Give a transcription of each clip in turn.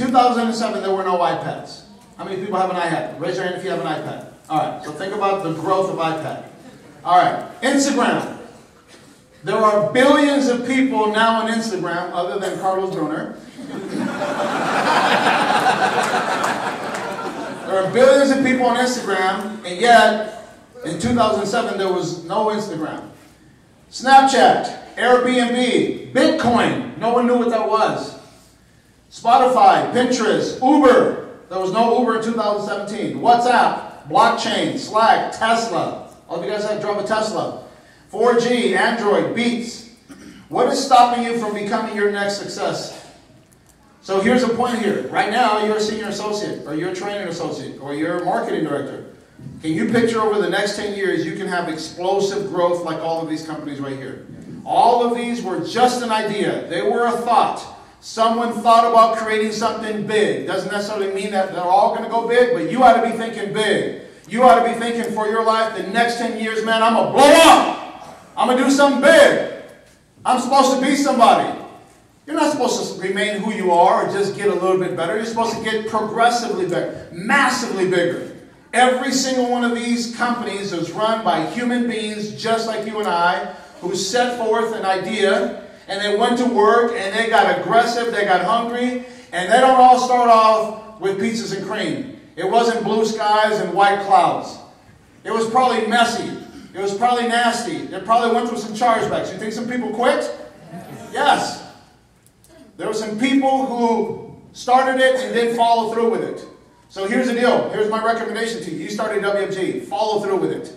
2007, there were no iPads. How many people have an iPad? Raise your hand if you have an iPad. All right, so think about the growth of iPad. All right, Instagram. There are billions of people now on Instagram, other than Carlos Bruner. There are billions of people on Instagram, and yet, in 2007, there was no Instagram. Snapchat, Airbnb, Bitcoin, no one knew what that was. Spotify, Pinterest, Uber, there was no Uber in 2017. WhatsApp, blockchain, Slack, Tesla. All of you guys have drove a Tesla. 4G, Android, Beats. What is stopping you from becoming your next success? So here's the point here. Right now, you're a senior associate, or you're a training associate, or you're a marketing director. Can you picture over the next 10 years, you can have explosive growth like all of these companies right here? All of these were just an idea. They were a thought. Someone thought about creating something big. Doesn't necessarily mean that they're all going to go big, but you ought to be thinking big. You ought to be thinking for your life, the next 10 years, man, I'm going to blow up. I'm going to do something big. I'm supposed to be somebody. You're not supposed to remain who you are or just get a little bit better. You're supposed to get progressively better, massively bigger. Every single one of these companies is run by human beings just like you and I, who set forth an idea, and they went to work, and they got aggressive, they got hungry, and they don't all start off with pizzas and cream. It wasn't blue skies and white clouds. It was probably messy. It was probably nasty. They probably went through some chargebacks. You think some people quit? Yes. There were some people who started it and didn't follow through with it. So here's the deal. Here's my recommendation to you. You started WFG. Follow through with it.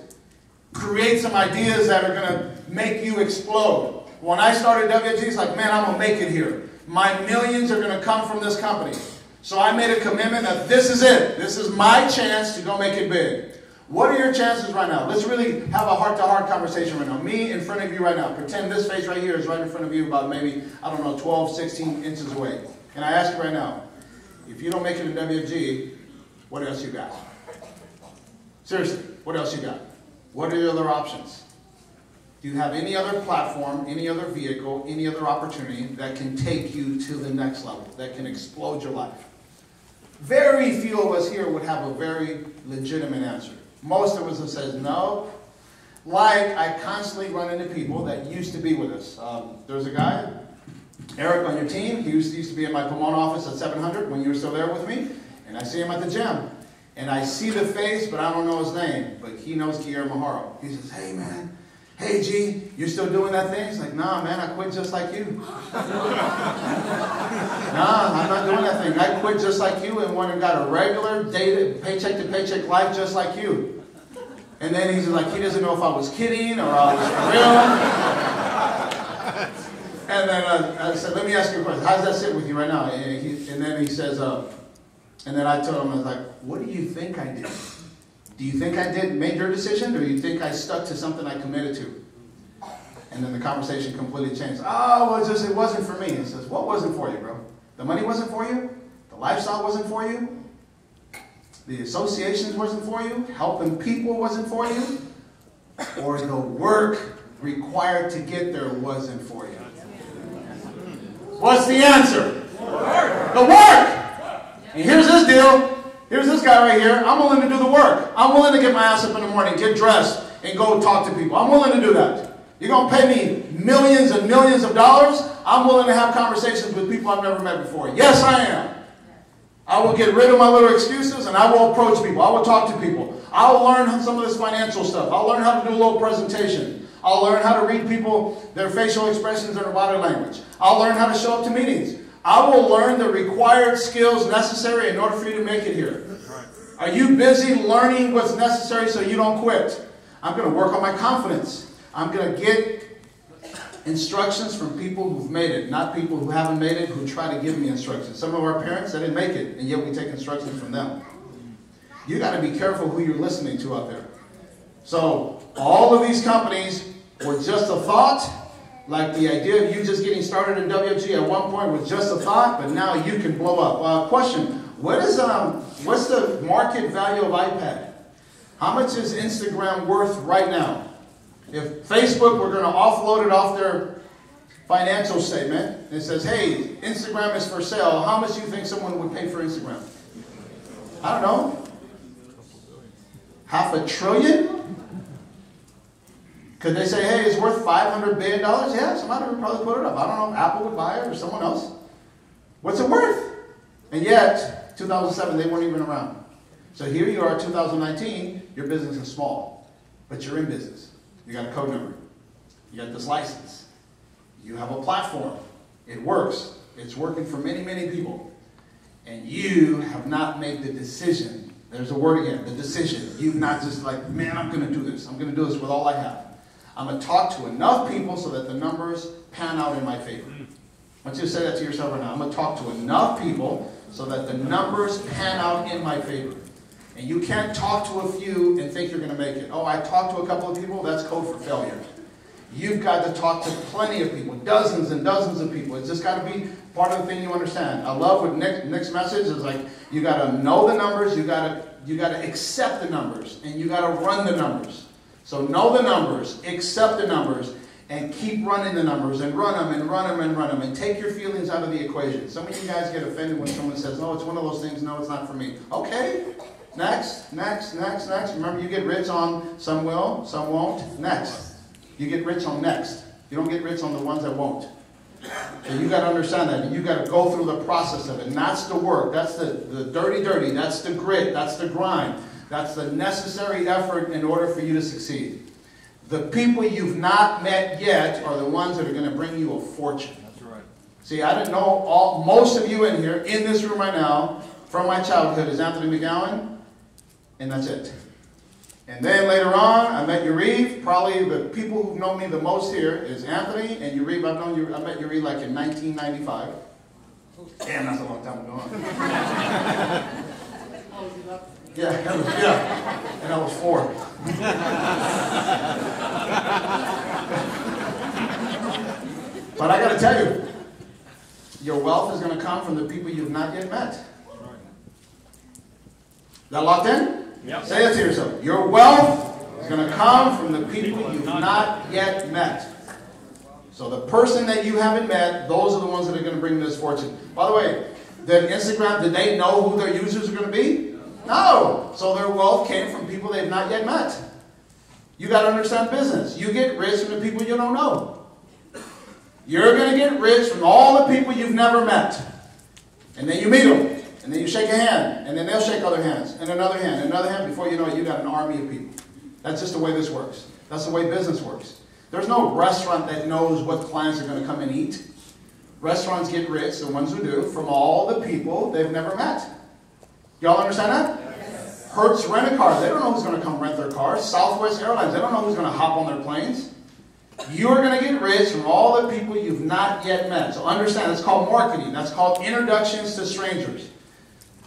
Create some ideas that are going to make you explode. When I started WFG, it's like, man, I'm going to make it here. My millions are going to come from this company. So I made a commitment that this is it. This is my chance to go make it big. What are your chances right now? Let's really have a heart-to-heart conversation right now. Me in front of you right now. Pretend this face right here is right in front of you about maybe, I don't know, 12, 16 inches away. And I ask you right now, if you don't make it in WFG, what else you got? Seriously, what else you got? What are your other options? Do you have any other platform, any other vehicle, any other opportunity that can take you to the next level, that can explode your life? Very few of us here would have a very legitimate answer. Most of us have said no. Like, I constantly run into people that used to be with us. There's a guy, Eric, on your team. He used to be in my Pomona office at 700 when you were still there with me. And I see him at the gym. And I see the face, but I don't know his name. But he knows Guillermo Haro. He says, hey, man. Hey, G, you still doing that thing? He's like, nah, man, I quit just like you. Nah, I'm not doing that thing. I quit just like you and went and got a regular, dated, paycheck-to-paycheck life just like you. And then he's like, he doesn't know if I was kidding or I was for real. And then I said, let me ask you a question. How does that sit with you right now? And then he says, and then I told him, I was like, what do you think I did? Do you think I made your decision, or do you think I stuck to something I committed to? And then the conversation completely changed. Oh, well, it wasn't for me. He says, what wasn't for you, bro? The money wasn't for you? The lifestyle wasn't for you? The associations wasn't for you? Helping people wasn't for you? Or the work required to get there wasn't for you? What's the answer? The work! And here's this deal. Here's this guy right here. I'm willing to do the work. I'm willing to get my ass up in the morning, get dressed, and go talk to people. I'm willing to do that. You're going to pay me millions and millions of dollars? I'm willing to have conversations with people I've never met before. Yes, I am. I will get rid of my little excuses, and I will approach people. I will talk to people. I'll learn some of this financial stuff. I'll learn how to do a little presentation. I'll learn how to read people, their facial expressions and their body language. I'll learn how to show up to meetings. I will learn the required skills necessary in order for you to make it here. Are you busy learning what's necessary so you don't quit? I'm going to work on my confidence. I'm going to get instructions from people who've made it, not people who haven't made it, who try to give me instructions. Some of our parents, they didn't make it, and yet we take instructions from them. You got to be careful who you're listening to out there. So all of these companies were just a thought. Like the idea of you just getting started in WFG at one point was just a thought, but now you can blow up. Question, what's the market value of iPad? How much is Instagram worth right now? If Facebook were going to offload it off their financial statement, and it says, hey, Instagram is for sale. How much do you think someone would pay for Instagram? I don't know. $500 billion? Could they say, hey, it's worth $500 billion? Yeah, somebody would probably put it up. I don't know if Apple would buy it or someone else. What's it worth? And yet, 2007, they weren't even around. So here you are, 2019, your business is small, but you're in business. You got a code number. You got this license. You have a platform. It works. It's working for many, many people. And you have not made the decision. There's a word again, the decision. You've not just like, man, I'm going to do this. I'm going to do this with all I have. I'm going to talk to enough people so that the numbers pan out in my favor. I want you to say that to yourself right now. I'm going to talk to enough people so that the numbers pan out in my favor. And you can't talk to a few and think you're going to make it. Oh, I talked to a couple of people, that's code for failure. You've got to talk to plenty of people, dozens and dozens of people. It's just got to be part of the thing you understand. I love what Nick's message is like, you got to know the numbers, you got to accept the numbers, and you got to run the numbers. So know the numbers, accept the numbers, and keep running the numbers, and run them, and run them, and run them, and take your feelings out of the equation. Some of you guys get offended when someone says, no, it's one of those things, no, it's not for me. Okay, next, next, next, next. Remember, you get rich on some will, some won't. Next. You get rich on next. You don't get rich on the ones that won't. So you got to understand that. And you got to go through the process of it. And that's the work. That's the dirty. That's the grit. That's the grind. That's the necessary effort in order for you to succeed. The people you've not met yet are the ones that are going to bring you a fortune. That's right. See, I didn't know most of you in here, in this room right now, from my childhood, is Anthony McGowan, and that's it. And then later on, I met Yuriv. Probably the people who've known me the most here is Anthony and Yuriv. I met Yuriv like in 1995. Damn, that's a long time ago. Yeah, and I was 4. But I got to tell you, your wealth is going to come from the people you've not yet met. Is that locked in? Yep. Say it to yourself. Your wealth is going to come from the people you've not yet met. So the person that you haven't met, those are the ones that are going to bring this fortune. By the way, did Instagram, did they know who their users are going to be? No. So their wealth came from people they've not yet met. You got to understand business. You get rich from the people you don't know. You're going to get rich from all the people you've never met. And then you meet them. And then you shake a hand, and then they'll shake other hands, and another hand, and another hand. Before you know it, you got an army of people. That's just the way this works. That's the way business works. There's no restaurant that knows what clients are going to come and eat. Restaurants get rich, the ones who do, from all the people they've never met. Y'all understand that? Yes. Hertz Rent-A-Car, they don't know who's going to come rent their cars. Southwest Airlines, they don't know who's going to hop on their planes. You're going to get rich from all the people you've not yet met. So understand, it's called marketing. That's called introductions to strangers.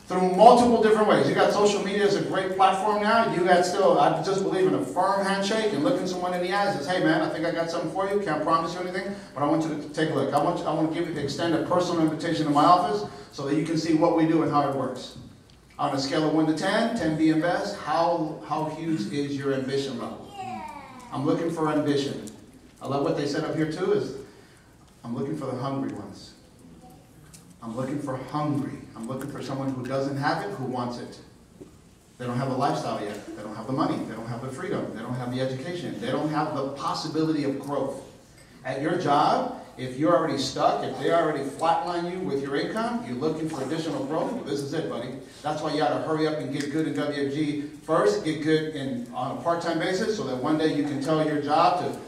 Through multiple different ways. You got social media as a great platform now. You got still, I just believe in a firm handshake and looking someone in the eyes and says, hey man, I think I got something for you. Can't promise you anything, but I want you to take a look. I want to extend a personal invitation to my office so that you can see what we do and how it works. On a scale of 1 to 10, 10 being best, how huge is your ambition level? I'm looking for ambition. I love what they said up here too is, I'm looking for the hungry ones. I'm looking for hungry. I'm looking for someone who doesn't have it, who wants it. They don't have the lifestyle yet. They don't have the money. They don't have the freedom. They don't have the education. They don't have the possibility of growth. At your job, if you're already stuck, if they already flatline you with your income, you're looking for additional growth, well, this is it, buddy. That's why you got to hurry up and get good in WFG first. Get good on a part-time basis so that one day you can tell your job to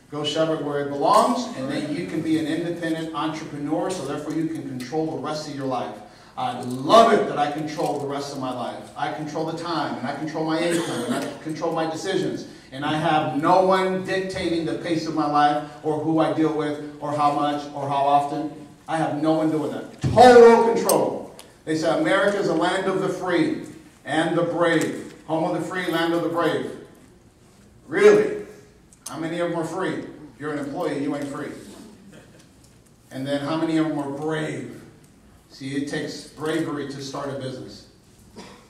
go shove it where it belongs, and then you can be an independent entrepreneur, so therefore you can control the rest of your life. I love it that I control the rest of my life. I control the time, and I control my income, and I control my decisions. And I have no one dictating the pace of my life, or who I deal with, or how much, or how often. I have no one doing that. Total control. They say America is a land of the free and the brave. Home of the free, land of the brave. Really? How many of them are free? If you're an employee, you ain't free. And then how many of them are brave? See, it takes bravery to start a business.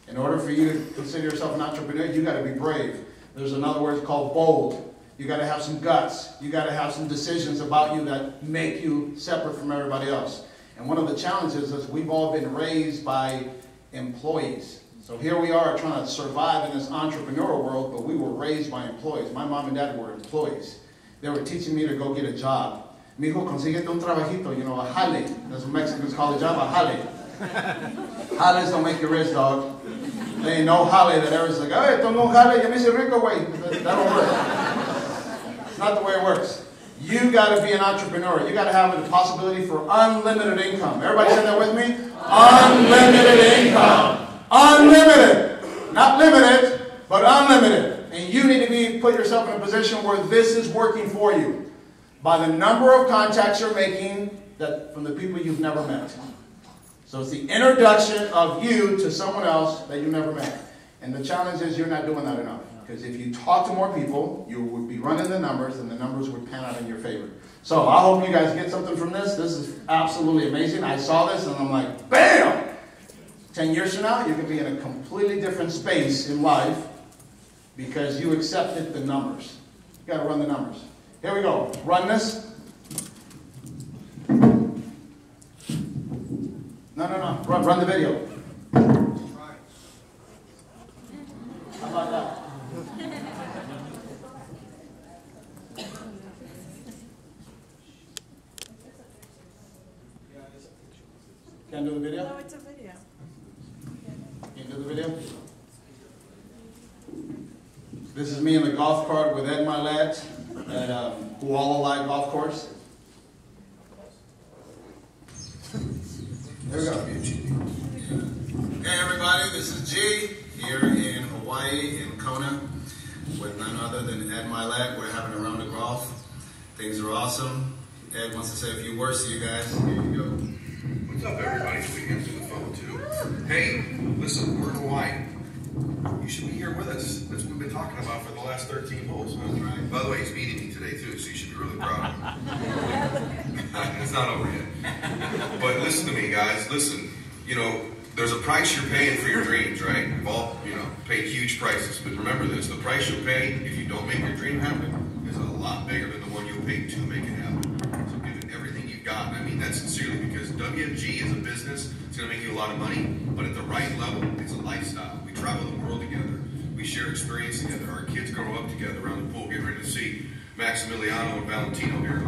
In order for you to consider yourself an entrepreneur, you got to be brave. There's another word called bold. You got to have some guts. You got to have some decisions about you that make you separate from everybody else. And one of the challenges is we've all been raised by employees. So here we are trying to survive in this entrepreneurial world, but we were raised by employees. My mom and dad were employees. They were teaching me to go get a job. Mijo, consíguete un trabajito, you know, a jale. That's what Mexicans call a job, a jale. Jales don't make you rich, dog. There ain't no jale that everyone's like, hey, tengo un jale, ya me hice rico, güey. That don't work. It's not the way it works. You got to be an entrepreneur. You got to have the possibility for unlimited income. Everybody say that with me? Unlimited income. Unlimited. Not limited, but unlimited. And you need to put yourself in a position where this is working for you by the number of contacts you're making from the people you've never met. So it's the introduction of you to someone else that you never met. And the challenge is you're not doing that enough. Because if you talk to more people, you would be running the numbers, and the numbers would pan out in your favor. So I hope you guys get something from this. This is absolutely amazing. I saw this, and I'm like, bam! 10 years from now, you're going to be in a completely different space in life because you accepted the numbers. You got to run the numbers. Here we go. Run this. No. Run the video. How about that? Can I do the video? No, it's a video. Can you do the video? This is me in the golf cart with Ed, my lads, at Haro-Alhambra golf course. There we go. Hey everybody, this is G here in Hawaii, in Kona, with none other than Ed, my lad. We're having a round of golf. Things are awesome. Ed wants to say a few words to you guys. Here you go. What's up, everybody? We answer the phone too. Hey, listen, we're in Hawaii. You should be here with us. That's what we've been talking about for the last 13 holes. Huh? Right. By the way, he's meeting me today too, so you should be really proud of him. It's not over yet. But listen to me, guys. Listen, you know, there's a price you're paying for your dreams, right? We've all, you know, paid huge prices. But remember this, the price you'll pay if you don't make your dream happen is a lot bigger than the one you'll pay to make it happen. So give it everything you've got. And I mean that sincerely, because WFG is a business. It's going to make you a lot of money, but at the right level, it's a lifestyle. We travel the world together. We share experience together. Our kids grow up together around the pool, getting ready to see Maximiliano and Valentino here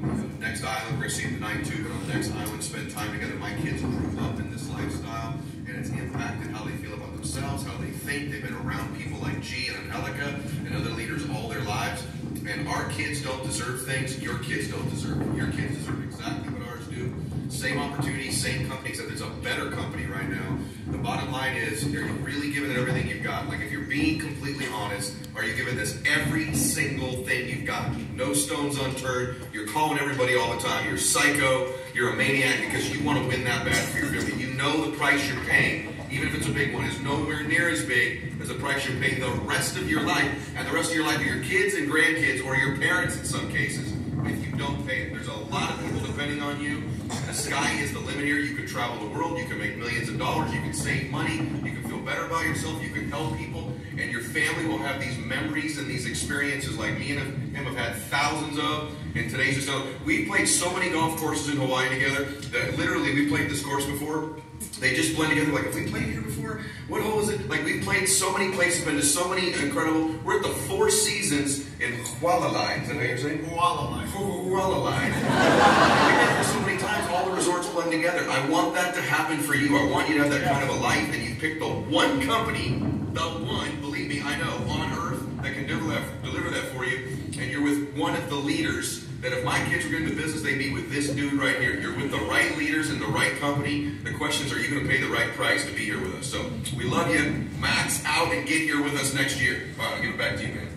on the next island. We're going to see them tonight too, but on the next island, spend time together. My kids have grown up in this lifestyle, and it's impacted how they feel about themselves, how they think. They've been around people like G and Angelica and other leaders all their lives. And our kids don't deserve things your kids don't deserve. Your kids deserve exactly what ours do. Same opportunities, same company, except it's a better company right now. The bottom line is, are you really giving it everything you've got? Like, if you're being completely honest, are you giving this every single thing you've got? No stones unturned. You're calling everybody all the time. You're psycho. You're a maniac because you want to win that bad for your family. You know the price you're paying, even if it's a big one, is nowhere near as big as the price you're paying the rest of your life, and the rest of your life of your kids and grandkids, or your parents in some cases, if you don't pay it. There's a lot of people depending on you. The sky is the limit here. You can travel the world. You can make millions of dollars. You can save money. You can feel better about yourself. You can help people. And your family will have these memories and these experiences like me and him have had thousands of. And today's just so. We've played so many golf courses in Hawaii together that literally we played this course before. They just blend together. Like, have we played here before? What hole is it? Like, we've played so many places, been to so many incredible. We're at the Four Seasons in Hualalai. Is that what you're saying? Hualalai. Hualalai. We've been here so many times, all the resorts blend together. I want that to happen for you. I want you to have that kind of a life, and you pick the one company, the one, believe me, I know, on earth that can deliver that for you. And you're with one of the leaders that if my kids were going into business, they'd be with this dude right here. You're with the right leaders in the right company. The question is, are you going to pay the right price to be here with us? So we love you. Max out and get here with us next year. All right, I'll give it back to you, man.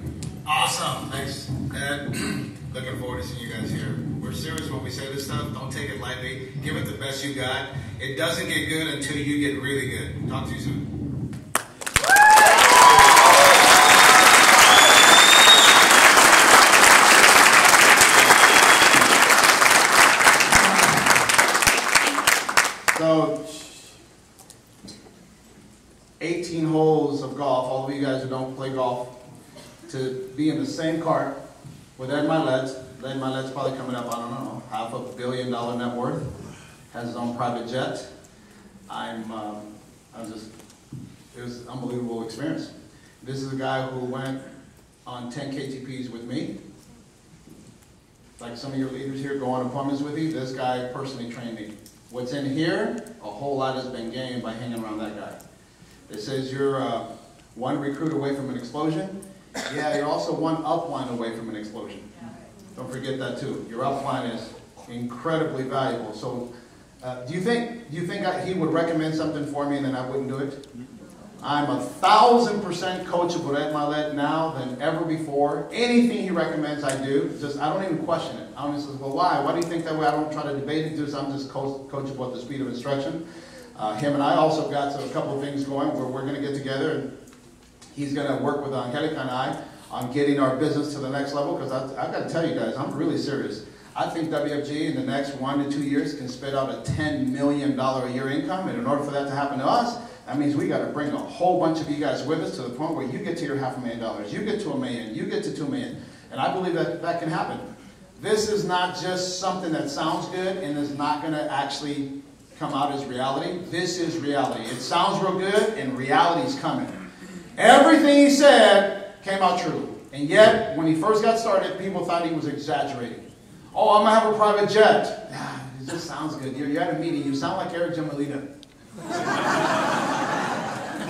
Awesome. Thanks, Ed. Looking forward to seeing you guys here. We're serious when we say this stuff. Don't take it lightly. Give it the best you got. It doesn't get good until you get really good. Talk to you soon. So, 18 holes of golf. All of you guys who don't play golf to be in the same cart with Ed Milet's. Ed Milet's probably coming up, I don't know, $500 million net worth, has his own private jet. it was an unbelievable experience. This is a guy who went on 10 KTPs with me. Like some of your leaders here go on appointments with you. This guy personally trained me. What's in here, a whole lot has been gained by hanging around that guy. It says you're one recruit away from an explosion. Yeah, you're also one upline away from an explosion. Don't forget that too. Your upline is incredibly valuable. So do you think he would recommend something for me and then I wouldn't do it? I'm 1,000% coachable at Milet now than ever before. Anything he recommends, I do. I don't even question it. I just say, well, why? Why do you think that way? I don't try to debate it. I'm just coachable at the speed of instruction. Him and I also got a couple of things going where we're going to get together, and he's going to work with Angelica and I on getting our business to the next level. Because I've got to tell you guys, I'm really serious. I think WFG in the next 1 to 2 years can spit out a $10 million a year income, and in order for that to happen to us, that means we got to bring a whole bunch of you guys with us to the point where you get to your $500,000, you get to $1 million, you get to $2 million. And I believe that that can happen. This is not just something that sounds good and is not going to actually come out as reality. This is reality. It sounds real good and reality's coming. Everything he said came out true. And yet, when he first got started, people thought he was exaggerating. Oh, I'm going to have a private jet. It just sounds good. You're at a meeting. You sound like Eric Jamalita.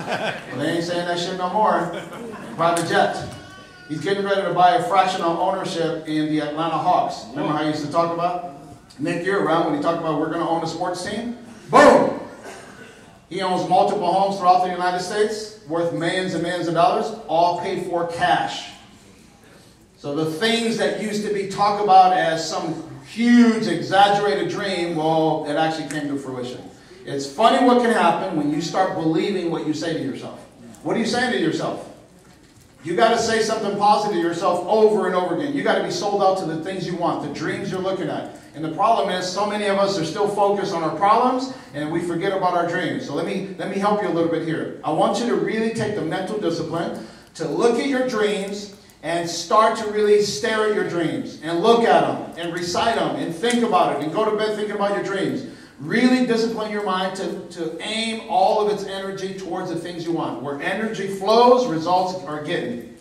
Well, they ain't saying that shit no more. Private jet. He's getting ready to buy a fractional ownership in the Atlanta Hawks. Remember how he used to talk about Nick year-round when he talked about we're going to own a sports team? Boom! He owns multiple homes throughout the United States, worth millions and millions of dollars, all paid for cash. So the things that used to be talked about as some huge, exaggerated dream, well, it actually came to fruition. It's funny what can happen when you start believing what you say to yourself. What are you saying to yourself? You got to say something positive to yourself over and over again. You got to be sold out to the things you want, the dreams you're looking at. And the problem is, so many of us are still focused on our problems, and we forget about our dreams. So let me help you a little bit here. I want you to really take the mental discipline to look at your dreams and start to really stare at your dreams and look at them and recite them and think about it and go to bed thinking about your dreams. Really discipline your mind to aim all of its energy towards the things you want. Where energy flows, results are getting.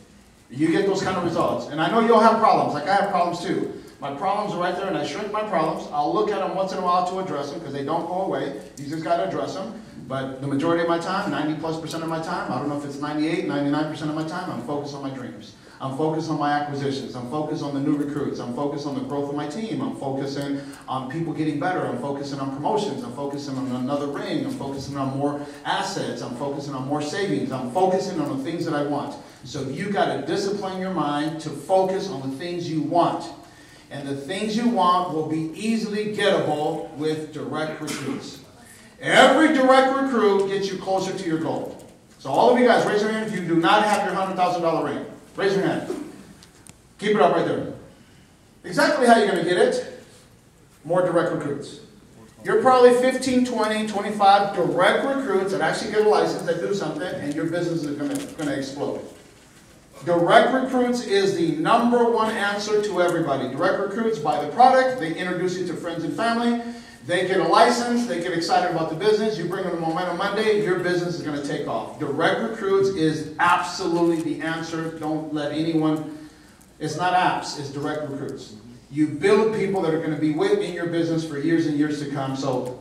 You get those kind of results. And I know you'll have problems, like I have problems too. My problems are right there, and I shrink my problems. I'll look at them once in a while to address them, because they don't go away. You just got to address them. But the majority of my time, 90+% of my time, I don't know if it's 98, 99% of my time, I'm focused on my dreams. I'm focused on my acquisitions. I'm focused on the new recruits. I'm focused on the growth of my team. I'm focusing on people getting better. I'm focusing on promotions. I'm focusing on another ring. I'm focusing on more assets. I'm focusing on more savings. I'm focusing on the things that I want. So you got to discipline your mind to focus on the things you want. And the things you want will be easily gettable with direct recruits. Every direct recruit gets you closer to your goal. So all of you guys, raise your hand if you do not have your $100,000 ring. Raise your hand. Keep it up right there. Exactly how you're going to get it? More direct recruits. You're probably 15, 20, 25 direct recruits that actually get a license, that do something, and your business is going to explode. Direct recruits is the #1 answer to everybody. Direct recruits buy the product, they introduce you to friends and family, they get a license, they get excited about the business, you bring them to Momentum Monday, your business is going to take off. Direct recruits is absolutely the answer. Don't let anyone, it's not apps, it's direct recruits. You build people that are going to be in your business for years and years to come. So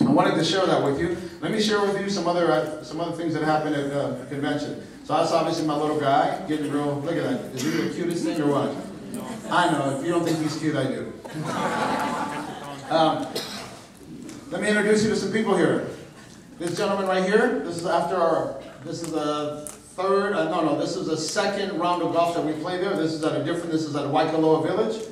I wanted to share that with you. Let me share with you some other things that happened at the convention. So that's obviously my little guy, getting real, look at that. Is he the cutest thing or what? I know, if you don't think he's cute, I do. Let me introduce you to some people here. This gentleman right here, this is this is the second round of golf that we play there. This is at Waikoloa Village.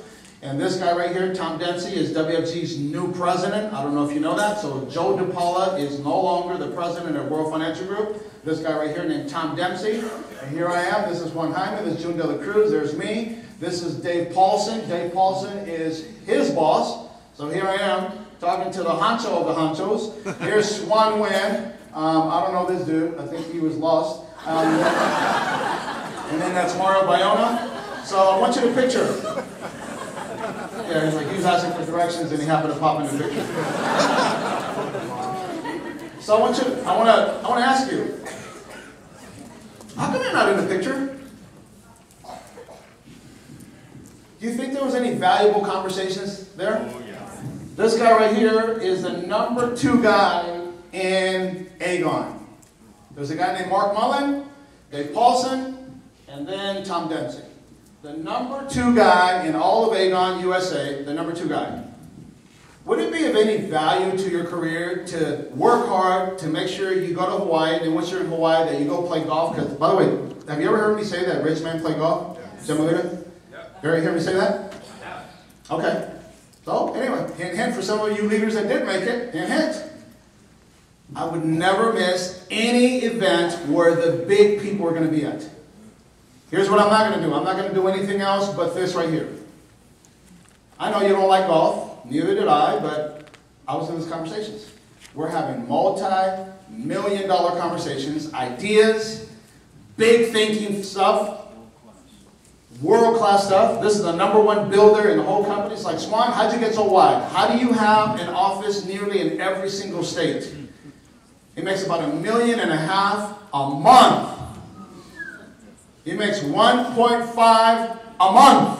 And this guy right here, Tom Dempsey, is WFG's new president. I don't know if you know that. So Joe DePaula is no longer the president of World Financial Group. This guy right here named Tom Dempsey. And here I am. This is Juan Jaime. This is June De La Cruz. There's me. This is Dave Paulson. Dave Paulson is his boss. So here I am talking to the honcho of the honchos. Here's Swan Nguyen. I don't know this dude. I think he was lost. And then that's Mario Bayona. So I want you to picture. Yeah, he's like, he was asking for directions and he happened to pop in the picture. So I want to ask you, how come you're not in the picture? Do you think there was any valuable conversations there? Oh, yeah. This guy right here is the number 2 guy in Aegon. There's a guy named Mark Mullen, Dave Paulson, and then Tom Dempsey. The number 2 guy in all of Aegon, USA, the number 2 guy. Would it be of any value to your career to work hard, to make sure you go to Hawaii, and once you're in Hawaii, that you go play golf? Because, by the way, have you ever heard me say that rich men play golf? Yeah. You ever hear me say that? Yeah. Okay. So, anyway, hint, hint for some of you leaders that did make it, hint, hint. I would never miss any event where the big people are going to be at. Here's what I'm not going to do. I'm not going to do anything else but this right here. I know you don't like golf. Neither did I, but I was in these conversations. We're having multi-million-dollar conversations, ideas, big thinking stuff, world-class stuff. This is the number 1 builder in the whole company. It's like, Swan, how'd you get so wide? How do you have an office nearly in every single state? He makes about $1.5 million a month. He makes 1.5 a month.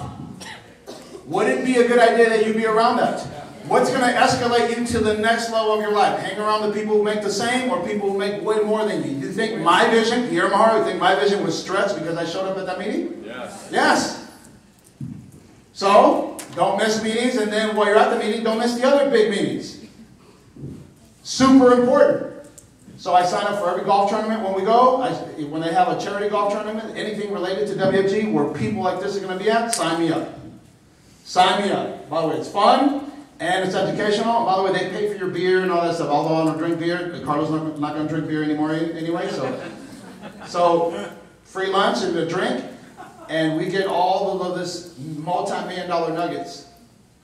Would it be a good idea that you be around that? What's going to escalate you to the next level of your life? Hang around the people who make the same or people who make way more than you? You think my vision, Guillermo Haro, you think my vision was stretched because I showed up at that meeting? Yes. Yes. So, don't miss meetings, and then while you're at the meeting, don't miss the other big meetings. Super important. So I sign up for every golf tournament when we go. When they have a charity golf tournament, anything related to WFG where people like this are going to be at, sign me up. Sign me up. By the way, it's fun and it's educational. By the way, they pay for your beer and all that stuff. Although I don't drink beer, Carlos not going to drink beer anymore anyway. So free lunch and a drink, and we get all of this multi-million-dollar nuggets.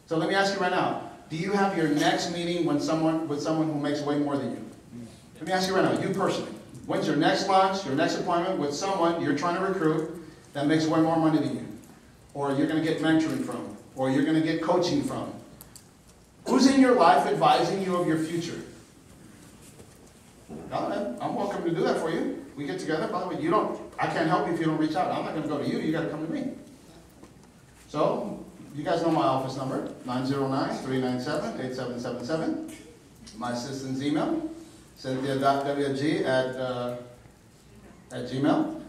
So let me ask you right now: do you have your next meeting with someone who makes way more than you? Let me ask you right now, you personally. When's your next lunch, your next appointment with someone you're trying to recruit that makes way more money than you, or you're going to get mentoring from? Or you're going to get coaching from? Who's in your life advising you of your future? I'm welcome to do that for you. We get together. By the way, I can't help you if you don't reach out. I'm not going to go to you. You got to come to me. So, you guys know my office number, 909-397-8777. My assistant's email, cynthia.wg@gmail.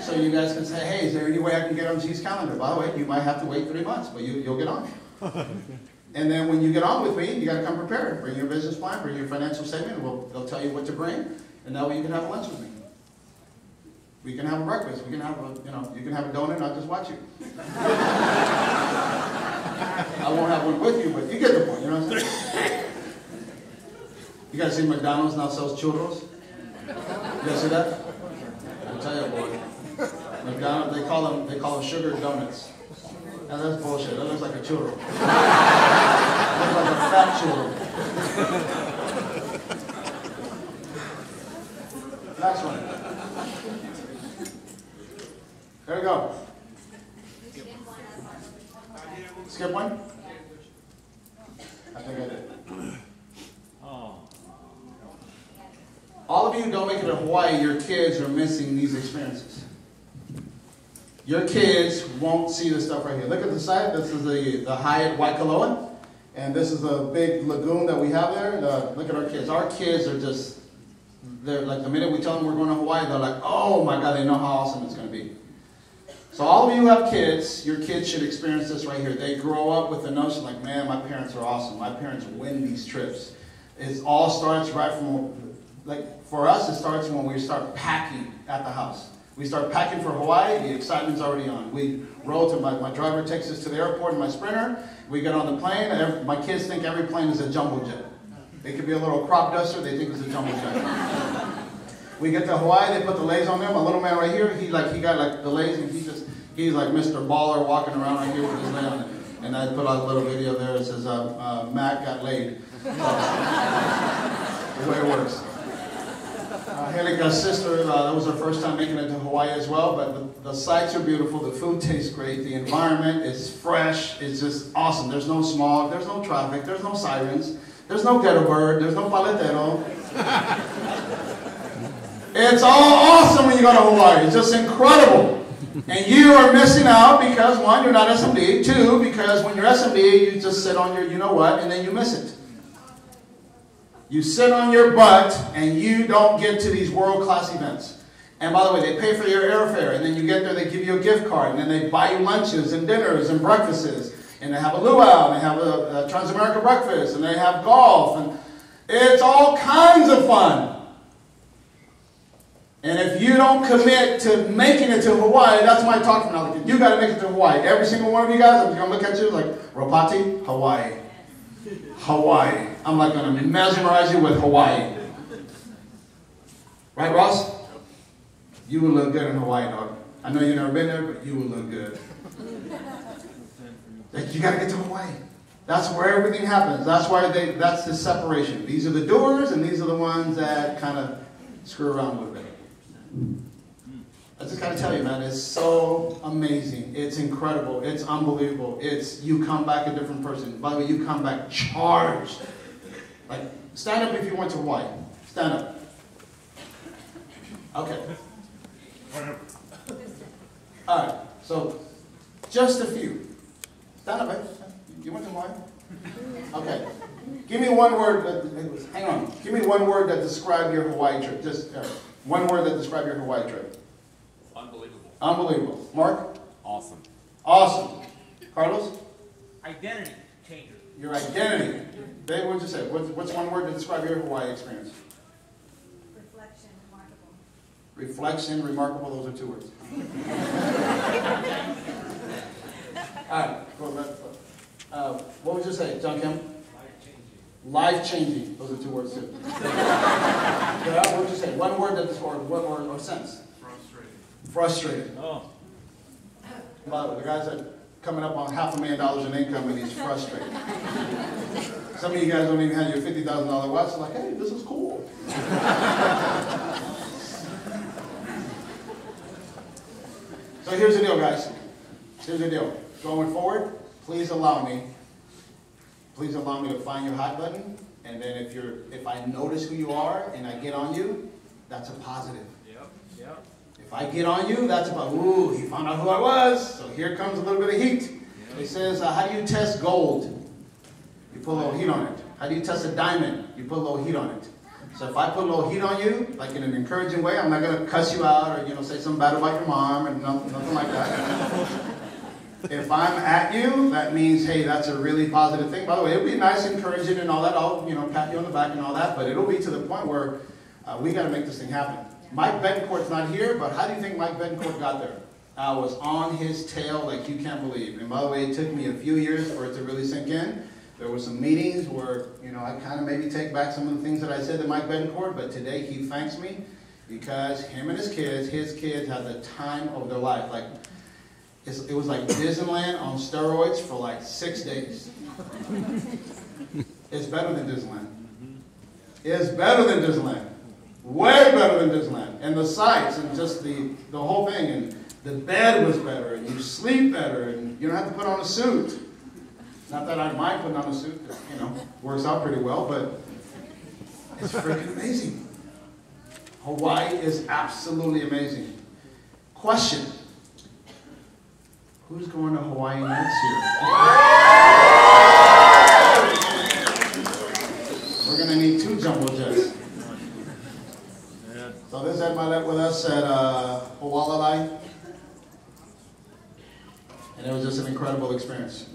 So you guys can say, hey, is there any way I can get on G's calendar? By the way, you might have to wait 3 months, but you'll get on. And then when you get on with me, you got to come prepared. Bring your business plan, bring your financial statement. They'll tell you what to bring, and that way you can have lunch with me. We can have a breakfast. We can have you can have a donut, and I'll just watch you. I won't have one with you, but you get the point. You know what I'm saying? You guys see McDonald's now sells churros? You guys see that? I'll tell you, boy. McDonald's, they call them sugar donuts. Now that's bullshit. That looks like a churro. It looks like a fat churro. Next one. There we go. Skip one? I think I did. All of you who don't make it to Hawaii, your kids are missing these experiences. Your kids won't see this stuff right here. Look at the site. This is the Hyatt Waikoloa. And this is a big lagoon that we have there. Look at our kids. Our kids are just, they're like, the minute we tell them we're going to Hawaii, they're like, oh my God, they know how awesome it's going to be. So all of you who have kids, your kids should experience this right here. They grow up with the notion like, man, my parents are awesome. My parents win these trips. It all starts right from, like for us, it starts when we start packing at the house. We start packing for Hawaii, the excitement's already on. We roll to, my driver takes us to the airport in my Sprinter. We get on the plane, and my kids think every plane is a jumbo jet. It could be a little crop duster, they think it's a jumbo jet. We get to Hawaii, they put the lays on there. My little man right here, he got like the lays, and he's like Mr. Baller walking around right here with his lay on it. And I put out a little video there that says, Matt got laid. The way it works. Angelica's sister, that was her first time making it to Hawaii as well, but the sights are beautiful, the food tastes great, the environment is fresh, it's just awesome. There's no smog, there's no traffic, there's no sirens, there's no ghetto bird, there's no paletero. It's all awesome when you go to Hawaii. It's just incredible. And you are missing out because, one, you're not SMD. Two, because when you're SMD, you just sit on your you know what, and then you miss it. You sit on your butt, and you don't get to these world-class events. And by the way, they pay for your airfare, and then you get there, they give you a gift card, and then they buy you lunches and dinners and breakfasts. And they have a luau, and they have a Trans-America breakfast, and they have golf, and it's all kinds of fun. And if you don't commit to making it to Hawaii, that's my talk from now. You got to make it to Hawaii. Every single one of you guys, I'm going to look at you like, Ropati, Hawaii. Hawaii. I'm like going to mesmerize you with Hawaii. Right, Ross? You will look good in Hawaii, dog. I know you've never been there, but you will look good. You got to get to Hawaii. That's where everything happens. That's why that's the separation. These are the doers, and these are the ones that kind of screw around with it. I just gotta tell you, man, it's so amazing. It's incredible. It's unbelievable. You come back a different person. By the way, you come back charged. Like, stand up if you went to Hawaii. Stand up. Okay. All right. So, just a few. Stand up, man. You went to Hawaii? Okay. Give me one word. Hang on. Give me one word that describes your Hawaii trip. Just one word that describes your Hawaii trip. Unbelievable. Unbelievable. Mark? Awesome. Awesome. Carlos? Identity changer. Your identity. Dave, what'd you say? What's one word to describe your Hawaii experience? Reflection, remarkable. Reflection, remarkable. Those are 2 words. All right. Go back. What would you say, John Kim? Life-changing. Those are 2 words too. What would you say? One word that describes what or sense? Frustrated. Oh. By the way, the guys that coming up on $500,000 in income and he's frustrated. Some of you guys don't even have your $50,000 watch. It's like, hey, this is cool. So here's the deal, guys. Here's the deal. Going forward, please allow me to find your hot button, and then if I notice who you are and I get on you, that's a positive. Yep. If I get on you, that's about, ooh, he found out who I was, so here comes a little bit of heat. Yep. It says, how do you test gold? You put a little heat on it. How do you test a diamond? You put a little heat on it. So if I put a little heat on you, like in an encouraging way, I'm not going to cuss you out or say something bad about your mom or nothing like that. If I'm at you, that means, hey, that's a really positive thing. By the way, it'll be nice, encouraging, and all that. I'll, pat you on the back and all that. But it'll be to the point where we got to make this thing happen. Mike Betancourt's not here, but how do you think Mike Betancourt got there? I was on his tail like you can't believe. And by the way, it took me a few years for it to really sink in. There were some meetings where, I kind of maybe take back some of the things that I said to Mike Betancourt. But today he thanks me because him and his kids had the time of their life. Like. It was like Disneyland on steroids for like 6 days. It's better than Disneyland. It's better than Disneyland. Way better than Disneyland. And the sights and just the whole thing. And the bed was better. And you sleep better. And you don't have to put on a suit. Not that I mind putting on a suit. Works out pretty well. But it's freaking amazing. Hawaii is absolutely amazing. Question. Who's going to Hawaii next year? We're going to need 2 jumbo jets. So this Ed Milet with us at Haro-Alhambra. And it was just an incredible experience.